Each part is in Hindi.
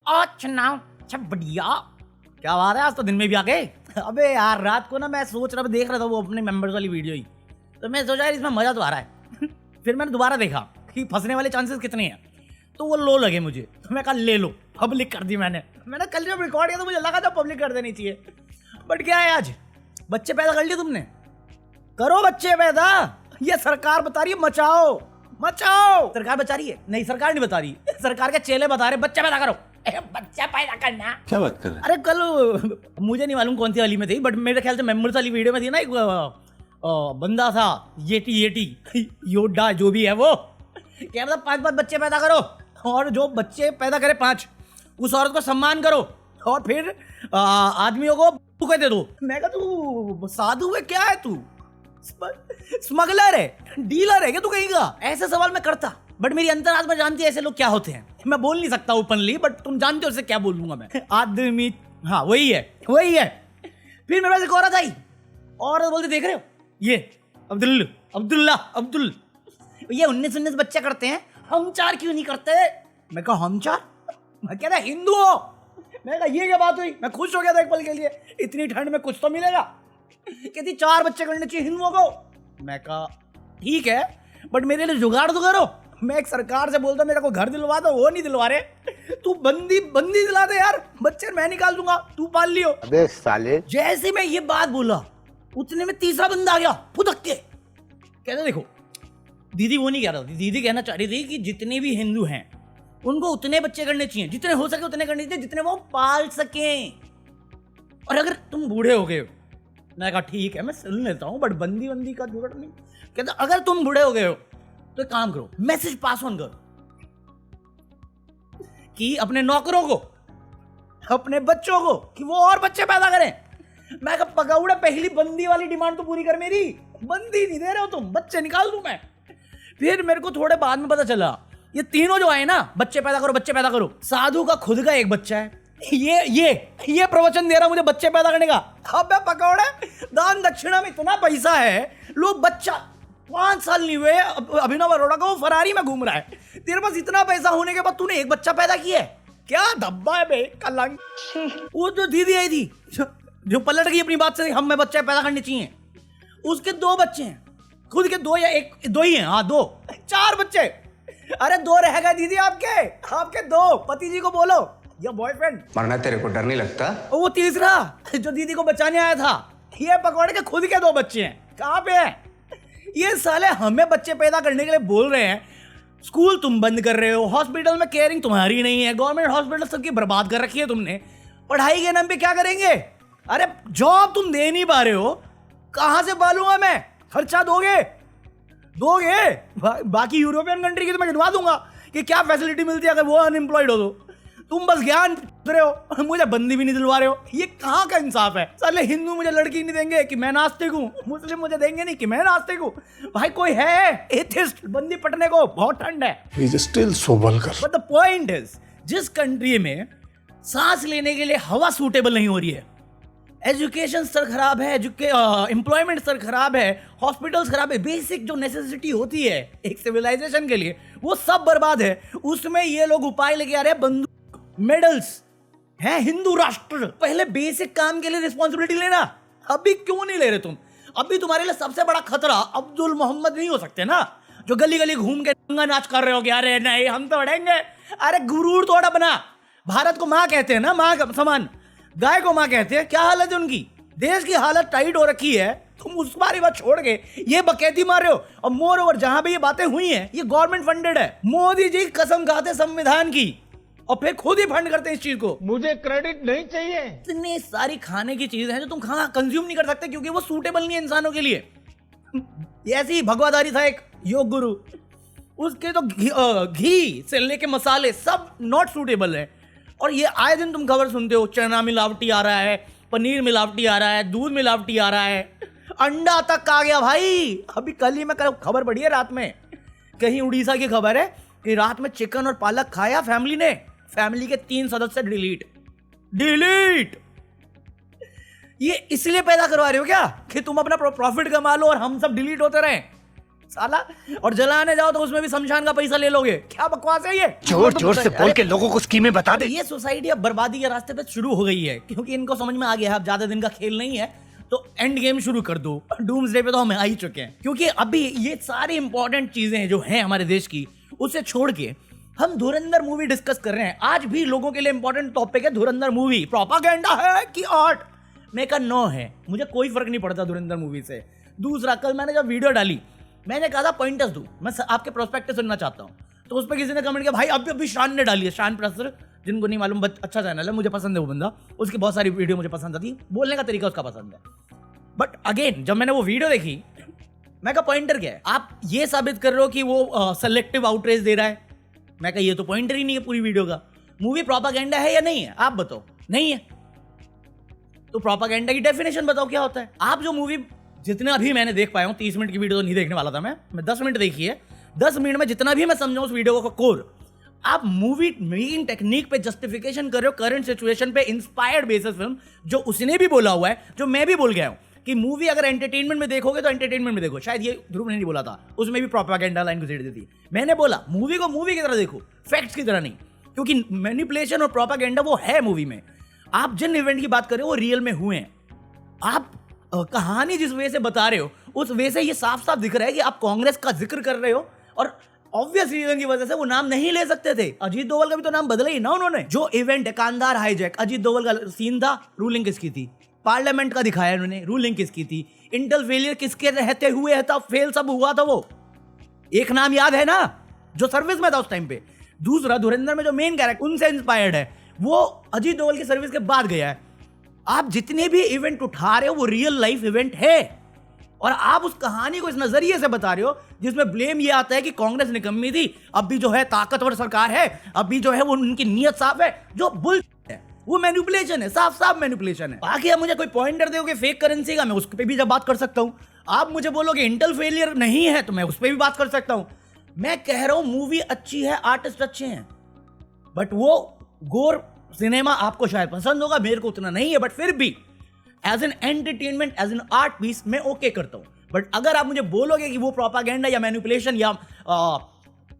अच्छा नाउ अच्छा बढ़िया, क्या बात है, आज तो दिन में भी आ गए। अबे यार रात को ना मैं सोच रहा देख रहा था वो अपने मेंबर्स वाली वीडियो ही, तो मैं सोचा यार इसमें मजा तो आ रहा है। फिर मैंने दोबारा देखा कि फंसने वाले चांसेस कितने हैं, तो वो लो लगे मुझे, तो मैं कहा ले लो, पब्लिक कर दी मैंने कल जब रिकॉर्ड किया तो मुझे लगा था पब्लिक कर देनी चाहिए, बट क्या है आज बच्चे पैदा कर लिए तुमने, करो बच्चे पैदा, ये सरकार बता रही है मचाओ मचाओ, सरकार बता रही है, नहीं सरकार नहीं बता रही, सरकार के चेले बता रहे बच्चा पैदा करो, बच्चा पैदा करना, क्या बात कर रहे हैं? अरे कल मुझे नहीं मालूम कौन सी वाली में थी, बट मेरे ख्याल से मेंबर्स वाली वीडियो में थी ना, एक बंदा था येटी योडा जो भी है वो कह रहा था 5 बच्चे पैदा करो, और जो बच्चे पैदा करे 5 उस औरत को सम्मान करो, और फिर आदमियों को बुके दे दो। मैं कहा तू साधु है क्या है, तू स्मगलर है, डीलर है क्या तू कहीं का? ऐसे सवाल मैं करता, बट मेरी अंतरात्मा जानती है ऐसे लोग क्या होते हैं। मैं बोल नहीं सकता ओपनली, बट तुम जानते हो उससे क्या बोल दूंगा मैं। आदमी, हाँ वही है। फिर मेरे पास एक औरत आई, औरत बोलती देख रहे हो ये अब्दुल ये 19 बच्चे करते हैं, हम 4 क्यों नहीं करते? मैं कहा हम 4? मैं कह रहा हिंदू हो। मैं कहा ये क्या बात हुई? मैं खुश हो गया था एक पल के लिए, इतनी ठंड में कुछ तो मिलेगा। कहती 4 बच्चे करने चाहिए हिंदुओं को। मैं कहा ठीक है, बट मेरे लिए जुगाड़ तो करो। मैं एक सरकार से बोलता मेरे को घर दिलवा दो, वो नहीं दिलवा रहे। तू बंदी दिला दे यार, बच्चे मैं निकाल दूंगा, तू पाल लियो। अबे साले, जैसे मैं ये बात बोला उतने में तीसरा बंदा आ गया फुदक के, कहता देखो दीदी वो नहीं कह रहा थी, दीदी कहना चाह रही थी कि जितने भी हिंदू हैं उनको उतने बच्चे करने चाहिए, जितने हो सके उतने करने चाहिए, जितने वो पाल सकें। और अगर तुम बूढ़े हो गए हो, मैं कहा ठीक है मैं सुन लेता हूँ, बट बंदी का जुगाड़ नहीं। कहता अगर तुम बूढ़े हो गए हो तो एक काम करो, मैसेज पास ऑन करो कि अपने नौकरों को, अपने बच्चों को, कि वो और बच्चे पैदा करें। मैं कहा पकौड़ा पहली बंदी वाली डिमांड तो पूरी कर मेरी, बंदी नहीं दे रहे हो तुम, बच्चे निकाल दूं मैं। फिर मेरे को थोड़े बाद में पता चला ये तीनों जो आए ना बच्चे पैदा करो, साधु का खुद का एक बच्चा है, ये प्रवचन दे रहा मुझे बच्चे पैदा करने का। अबे पकौड़े, दान दक्षिणा में इतना पैसा है, लोग बच्चा 5 साल नहीं हुए अभिनव अरोड़ा का वो फरारी में घूम रहा है, तेरे पास इतना पैसा होने के बाद तूने एक बच्चा पैदा किया है, क्या धब्बा है बे कलंग। वो जो दीदी आई थी जो पलट गई अपनी बात से, हम में बच्चे पैदा करने चाहिए, उसके 2 बच्चे हैं, खुद के 2 या 1 ही हैं, हाँ 2, 4 बच्चे। अरे 2 रह गए दीदी आपके 2, पति जी को बोलो या बॉयफ्रेंड। मरना तेरे को डर नहीं लगता? वो तीसरा जो दीदी को बचाने आया था, ये पकौड़े के खुद के 2 बच्चे हैं, कहाँ पे है ये साले? हमें बच्चे पैदा करने के लिए बोल रहे हैं, स्कूल तुम बंद कर रहे हो, हॉस्पिटल में केयरिंग तुम्हारी नहीं है, गवर्नमेंट हॉस्पिटल सबकी बर्बाद कर रखी है तुमने, पढ़ाई के नाम पे क्या करेंगे? अरे जॉब तुम दे नहीं पा रहे हो, कहां से पालूंगा मैं? खर्चा दोगे? बाकी यूरोपियन कंट्री की तो मैं गिनवा दूंगा कि क्या फैसिलिटी मिलती है अगर वो अनएम्प्लॉयड हो तो। तुम बस ज्ञान रहे हो, मुझे बंदी भी नहीं दिलवा रहे हो, ये कहाँ का इंसाफ है? साले हिंदू मुझे लड़की नहीं देंगे कि मैं नास्तिक हूँ, मुस्लिम मुझे देंगे नहीं कि मैं नास्तिक हूँ। भाई कोई है एथिस्ट बंदी पटने को? बहुत ठंड है। बट द पॉइंट इज, जिस कंट्री में सांस लेने के लिए हवा सूटेबल नहीं हो रही है, एजुकेशन स्तर खराब है, एम्प्लॉयमेंट स्तर खराब है, हॉस्पिटल्स खराब है, बेसिक जो नेसेसिटी होती है एक सिविलाइजेशन के लिए वो सब बर्बाद है, उसमें ये लोग उपाय लेके आ रहे हैं, बंदूक, मेडल्स हैं। हिंदू राष्ट्र, पहले बेसिक काम के लिए रिस्पॉन्सिबिलिटी लेना, अभी क्यों नहीं ले रहे तुम? अभी तुम्हारे लिए सबसे बड़ा खतरा अब्दुल मोहम्मद नहीं हो सकते ना, जो गली गली घूम के दंगा नाच कर रहे हो कि अरे नहीं हम तो बढ़ेंगे। अरे गुरूर थोड़ा बना, भारत को माँ कहते हैं ना, माँ का समान, गाय को माँ कहते हैं, क्या हालत है उनकी? देश की हालत टाइट हो रखी है, तुम उस बारी बात छोड़ के ये बकैती मार रहे हो। और मोर ओवर जहां भी ये बातें हुई हैं ये गवर्नमेंट फंडेड है, मोदी जी कसम खाते संविधान की और फिर खुद ही फंड करते हैं इस चीज को। मुझे क्रेडिट नहीं चाहिए। इतनी सारी खाने की चीजें हैं जो तुम खाना कंज्यूम नहीं कर सकते क्योंकि वो सूटेबल नहीं है इंसानों के लिए। ऐसे ही भगवाधारी था एक योग गुरु, उसके तो घी से लेके मसाले सब नॉट सूटेबल है, और ये आए दिन तुम खबर सुनते हो, चना मिलावटी आ रहा है, पनीर मिलावटी आ रहा है, दूध मिलावटी आ रहा है, अंडा तक आ गया भाई। अभी कल ही मैं खबर पढ़ी है रात में, कहीं उड़ीसा की खबर है कि रात में चिकन और पालक खाया फैमिली ने, फैमिली के 3 सदस्य डिलीट। ये इसलिए पैदा करवा रहे हो क्या कि तुम अपना प्रॉफिट कमा लो और हम सब डिलीट होते रहें? साला, और जलाने जाओ तो उसमें भी शमशान का पैसा ले लोगे। क्या बकवास है ये? जोर जोर से बोल के लोगों को स्कीमें बता दे। ये सोसाइटी अब बर्बादी के रास्ते पे शुरू हो गई है, क्योंकि इनको समझ में आ गया है अब ज्यादा दिन का खेल नहीं है, तो एंड गेम शुरू कर दो। डूम्सडे पे तो हम आ ही चुके हैं, क्योंकि अभी ये सारी इंपॉर्टेंट चीजें जो हैं हमारे देश की, उसे छोड़ के हम धुरंधर मूवी डिस्कस कर रहे हैं। आज भी लोगों के लिए इंपॉर्टेंट टॉपिक है धुरंधर मूवी। प्रोपागेंडा है कि आर्ट? मैं का नो है, मुझे कोई फर्क नहीं पड़ता धुरंधर मूवी से। दूसरा, कल मैंने जब वीडियो डाली, मैंने कहा था पॉइंटर्स दो, मैं आपके प्रोस्पेक्टिव सुनना चाहता हूँ। तो उस पर किसी ने कमेंट किया, भाई अभी शान ने डाली है, शान प्रसर, जिनको नहीं मालूम, अच्छा चैनल है, मुझे पसंद है वो बंदा, उसकी बहुत सारी वीडियो मुझे पसंद आती, बोलने का तरीका उसका पसंद है। बट अगेन जब मैंने वो वीडियो देखी, मैं कहा पॉइंटर क्या है? आप ये साबित कर रहे हो कि वो सेलेक्टिव आउटरेज दे रहा है। मैं कहा ये तो पॉइंटर ही नहीं है पूरी वीडियो का। मूवी प्रोपागेंडा है या नहीं है? आप बताओ। नहीं है तो प्रोपागेंडा की डेफिनेशन बताओ क्या होता है। आप जो मूवी, जितना भी मैंने देख पाया हूँ, 30 मिनट की वीडियो तो नहीं देखने वाला था मैं 10 मिनट देखी है। 10 मिनट में जितना भी मैं समझाऊं उस वीडियो का कोर, आप मूवी मेकिंग टेक्निक पे जस्टिफिकेशन कर रहे हो, करंट सिचुएशन पे इंस्पायर्ड बेसिस फिल्म, जो उसने भी बोला हुआ है, जो मैं भी बोल गया हूं कि मूवी अगर एंटरटेनमेंट में देखोगे तो एंटरटेनमेंट में देखो। शायद ये ध्रुव ने नहीं बोला था, उसमें भी प्रोपागेंडा लाइन घुसेड़ दी थी। मैंने बोला मूवी को मूवी की तरह देखो, फैक्ट्स की तरह नहीं, क्योंकि मैनिपुलेशन और प्रोपागेंडा वो है मूवी में। आप जिन इवेंट की बात कर रहे हो वो रियल में हुए हैं। आप कहानी जिस वे से बता रहे हो उस वे से ये साफ साफ दिख रहा है कि आप कांग्रेस का जिक्र कर रहे हो, और ऑब्वियस रीजन की वजह से वो नाम नहीं ले सकते थे। अजीत दोवल का भी तो नाम बदला ही ना उन्होंने। जो इवेंट है कांधार हाईजैक, अजीत दोवल का सीन था, रूलिंग किसकी थी? पार्लियामेंट का दिखाया उन्होंने, रूलिंग किसकी थी? इंटेल फेलियर किसके रहते हुए है था? फेल सब हुआ था। वो एक नाम याद है ना, जो सर्विस में था उस टाइम पे। दूसरा, धुरंधर में जो मेन कैरेक्टर उनसे इंस्पायर्ड है, वो अजीत दोवल की सर्विस के बाद गया है। आप जितने भी इवेंट उठा रहे हो वो रियल लाइफ इवेंट है, और आप उस कहानी को इस नजरिए से बता रहे हो जिसमें ब्लेम ये आता है कि कांग्रेस निकम्मी थी, अभी जो है ताकतवर सरकार है, अभी जो है वो उनकी नीयत साफ है। जो बुल है वो मैनिपुलेशन है, साफ साफ मैनिपुलेशन है। बाकी आप मुझे कोई पॉइंटर दोगे फेक करेंसी का, मैं उस पर भी जब बात कर सकता हूं। आप मुझे बोलोगे इंटेल फेलियर नहीं है, तो मैं उस पर भी बात कर सकता हूं। मैं कह रहा हूं मूवी अच्छी है, आर्टिस्ट अच्छे हैं, बट वो गोर सिनेमा आपको शायद पसंद होगा, मेरे को उतना नहीं है, बट फिर भी as an entertainment, as an art piece मैं ओके करता हूं। बट अगर आप मुझे बोलोगे कि वो प्रोपागेंडा या मैनिपुलेशन या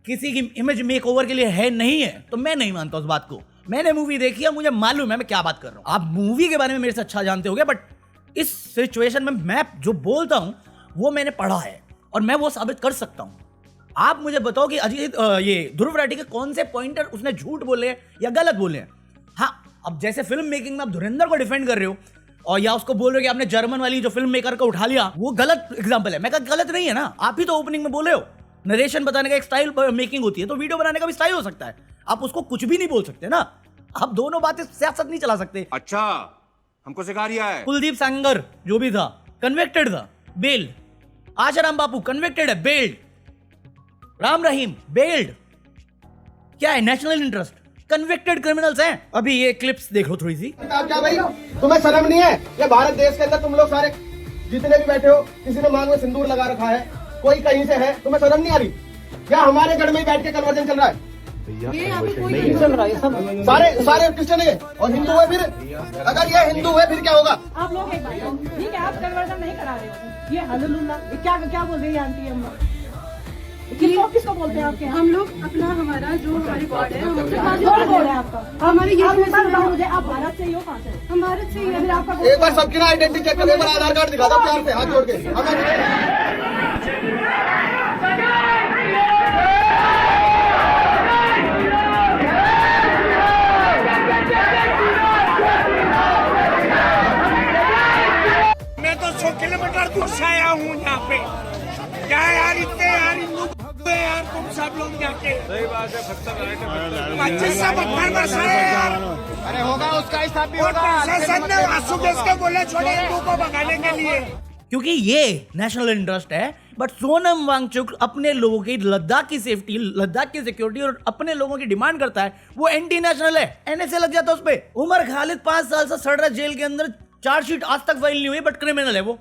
किसी की इमेज मेकओवर के लिए है, नहीं है, तो मैं नहीं मानता उस बात को। मैंने मूवी देखी है, मुझे मालूम है मैं क्या बात कर रहा हूं। आप मूवी के बारे में मेरे से अच्छा जानते होगे, बट इस सिचुएशन में मैं जो बोलता हूं वो मैंने पढ़ा है और मैं वो साबित कर सकता हूं। आप मुझे बताओ कि अजीत ये ध्रुव राठी के कौन से पॉइंटर उसने झूठ बोले या गलत बोले हैं। हाँ, अब जैसे फिल्म मेकिंग में आप धुरंधर को डिफेंड कर रहे हो और या उसको बोल रहे हो कि आपने जर्मन वाली जो फिल्म मेकर को उठा लिया, वो गलत एग्जांपल है। मैं कहा गलत नहीं है ना, आप ही तो ओपनिंग में बोले हो नरेशन बताने का एक स्टाइल मेकिंग होती है, तो वीडियो बनाने का भी स्टाइल हो सकता है। आप उसको कुछ भी नहीं बोल सकते ना, आप दोनों बातें सियासत नहीं चला सकते। अच्छा, हमको सिखा रिया है। कुलदीप सेंगर जो भी था कन्विक्टेड था, बेल्ड। आशाराम बापू कन्विक्टेड है, बेल्ड। राम रहीम बेल्ड। क्या है? नेशनल इंटरेस्ट, कन्विक्टेड क्रिमिनल्स हैं। अभी ये क्लिप्स देखो थोड़ी सी। क्या भाई, तुम्हें शर्म नहीं है? ये भारत देश के अंदर तुम लोग सारे जितने भी बैठे हो, किसी ने मांग में सिंदूर लगा रखा है, कोई कहीं से है, तुम्हें शर्म नहीं आ रही? क्या हमारे घर में ही बैठ के कन्वर्जन चल रहा है? ये अभी कोई नहीं चल रहा है, सब सारे क्रिश्चियन है और हिंदू है। फिर अगर ये हिंदू है फिर क्या होगा? आप लोग एक बात, ठीक है, आप कन्वर्जन नहीं करा रहे हो। ये हालेलुया, क्या क्या बोल रही है आंटी अम्मा? किसको बोलते हैं आपके? हम लोग अपना, हमारा जो हमारी गॉड है, गॉड है आपका, हमारे ये मुझे। आप भारत से ही हो? कहाँ से? हम भारत से ही हैं। आपका एक बार सबकी ना आइडेंटिटी चेक करो, एक बार आधार कार्ड दिखा दो प्यार से, हाथ जोड़ के। मैं तो 100 किलोमीटर दूर से आया हूँ यहाँ पे। क्या यार, इतने यार हिंदू यार, तुम सब लोग जाके सही बात है, पच्चीस से 72 वर्ष है यार। अरे होगा, उसका हिसाब भी होगा। प्रशासन ने आंसू के बोले छोड़े हिंदू को भगाने के लिए, क्योंकि ये नेशनल इंटरेस्ट है। बट सोनम वांगचुक अपने लोगों की लद्दाख की सेफ्टी, लद्दाख की सिक्योरिटी और अपने लोगों की डिमांड करता है, वो एंटी नेशनल है। एनएसए लग जाता है उस पे। उमर खालिद 5 साल से सड़ रहा जेल के अंदर, चार्जशीट आज तक फाइल नहीं हुई, बट क्रिमिनल है वो।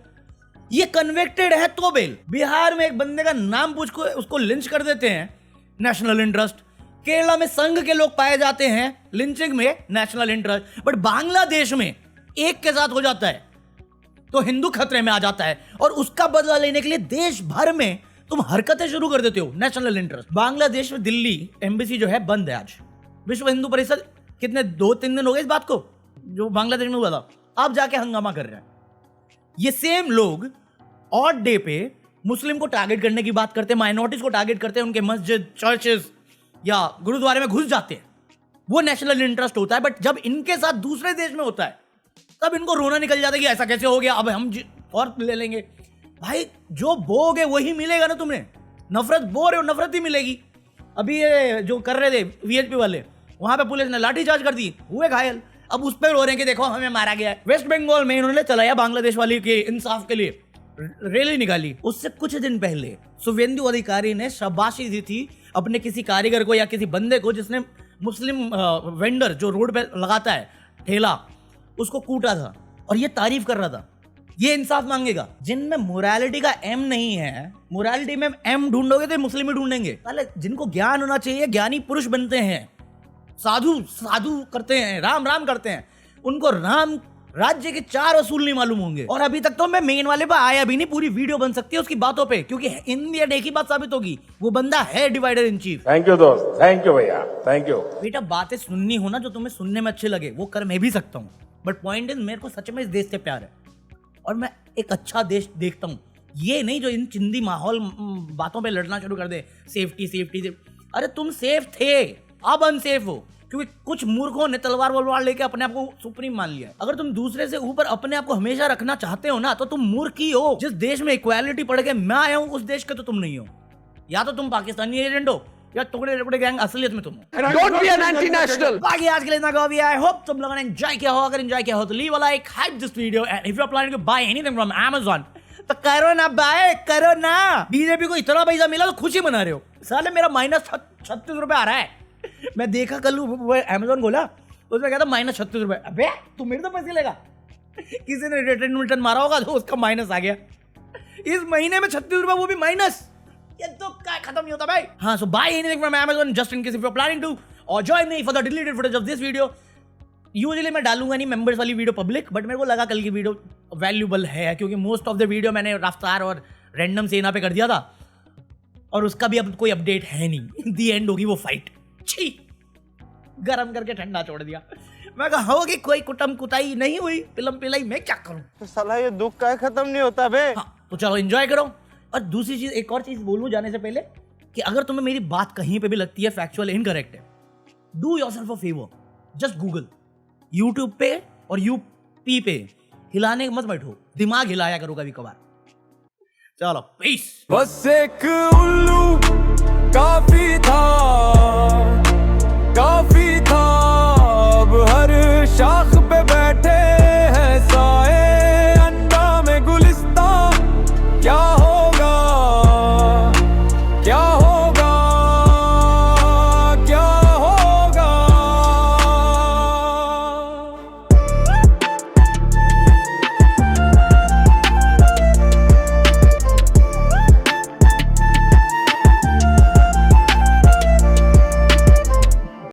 ये कन्विक्टेड है तो बेल। बिहार में एक बंदे का नाम पूछ को उसको लिंच कर देते हैं, नेशनल इंटरेस्ट। केरला में संघ के लोग पाए जाते हैं लिंचिंग में, नेशनल इंटरेस्ट। बट बांग्लादेश में एक के साथ हो जाता है तो हिंदू खतरे में आ जाता है, और उसका बदला लेने के लिए देश भर में तुम हरकतें शुरू कर देते हो नेशनल इंटरेस्ट। बांग्लादेश में दिल्ली एम्बेसी जो है बंद है आज। विश्व हिंदू परिषद कितने 2-3 दिन हो गए इस बात को जो बांग्लादेश में हुआ था, अब जाके हंगामा कर रहे हैं। ये सेम लोग ऑड डे पे मुस्लिम को टारगेट करने की बात करते हैं, माइनॉरिटीज को टारगेट करते हैं, उनके मस्जिद, चर्चेस या गुरुद्वारे में घुस जाते हैं। वो नेशनल इंटरेस्ट होता है। बट जब इनके साथ दूसरे देश में होता है तब इनको रोना निकल जाता है कि ऐसा कैसे हो गया, अब हम और ले लेंगे। भाई जो बोगे वही मिलेगा ना तुम्हें। नफरत बो रहे हो, नफरत ही मिलेगी। अभी ये जो कर रहे थे वीएचपी वाले, वहां पे पुलिस ने लाठीचार्ज कर दी, हुए घायल। अब उस पर रो रहे हैं कि देखो हमें मारा गया है। वेस्ट बंगाल में इन्होंने चलाया बांग्लादेश वाली के इंसाफ के लिए रैली निकाली। उससे कुछ दिन पहले शुभेंदु अधिकारी ने शाबाशी दी थी अपने किसी कारीगर को या किसी बंदे को जिसने मुस्लिम वेंडर जो रोड पे लगाता है ठेला, उसको कूटा था और ये तारीफ कर रहा था। ये इंसाफ मांगेगा। जिनमें मोरालिटी का एम नहीं है, मोरालिटी में एम ढूंढोगे तो मुस्लिम ही ढूंढेंगे। पहले जिनको ज्ञान होना चाहिए, ज्ञानी पुरुष बनते हैं, साधु साधु करते हैं, राम राम करते हैं, उनको राम राज्य के 4 असूल नहीं मालूम होंगे। और अभी तक तो मैं मेन वाले पे आया भी नहीं, पूरी वीडियो बन सकती है उसकी बातों पे, क्योंकि इंडिया एक ही बात साबित होगी, वो बंदा है divider in chief. Thank you दोस्त, थैंक यू भैया, थैंक यू। बेटा बातें सुननी हो ना जो तुम्हें सुनने में अच्छे लगे, वो कर मैं भी सकता हूँ। बट पॉइंट इज मेरे को सच में इस देश से प्यार है और मैं एक अच्छा देश देखता हूँ। ये नहीं जो इन चिंदी माहौल बातों पे लड़ना शुरू कर दे, सेफ्टी सेफ्टी से। अरे तुम सेफ थे, अब अनसेफ हो, क्योंकि कुछ मूर्खों ने तलवार वलवार लेके अपने आप को सुप्रीम मान लिया है। अगर तुम दूसरे से ऊपर अपने आप को हमेशा रखना चाहते हो ना, तो तुम मूर्ख ही हो। जिस देश में इक्वालिटी पढ़ के मैं आया हूँ, उस देश के तो तुम नहीं हो। या तो तुम पाकिस्तानी एजेंट हो या टुकड़े टुकड़े गैंग असलियत में तुम हो। Don't be an anti national. बाकी आज के लिए इतना काफी है। आई होप तुम लोगों ने एंजॉय किया हो। अगर एंजॉय किया हो तो leave a like, hype this video and if you are planning to buy anything from Amazon तो करो ना बाय, करो ना। बीजेपी को इतना पैसा मिला तो खुशी मना रहे हो। साले मेरा -36 आ रहा है। मैं देखा कल वो Amazon खोला, उसमें कहता -36 रुपए। अबे तू मेरे तो पैसे लेगा। किसी ने रिटर्न मारा होगा तो उसका माइनस आ गया। इस महीने में 36 रुपए, वो भी माइनस। ये तो क्या खत्म नहीं होता भाई। हाँ, so buy anything from Amazon just in case if you are planning to, और join me for the deleted footage of this video. Usually मैं डालूंगा नहीं मेंबर्स वाली वीडियो पब्लिक, बट मेरे को लगा कल की वीडियो वैल्यूबल है, क्योंकि मोस्ट ऑफ द वीडियो मैंने रफ्तार और रैंडम सेना पे कर दिया था और उसका भी अब कोई अपडेट है नहीं। दी एंड होगी वो फाइट। छी, गरम करके ठंडा छोड़ दिया। मैं कहा हो कि कोई कुटम कुटाई नहीं हुई, फिल्म पिलाई, मैं क्या करूं। तो साला ये दुख का खत्म नहीं होता बे। हाँ, तो चलो एंजॉय करो। और दूसरी चीज, एक और चीज बोलूं जाने से पहले, कि अगर तुम्हें मेरी बात कहीं पे भी लगती है फैक्चुअल इनकरेक्ट है, do yourself a favour, just Google, YouTube पे और यूपी पे हिलाने मत बैठो, दिमाग हिलाया करो कभी कभार। चलो पीस। बस एक उल्लू काफी था, काफी था, अब हर शाख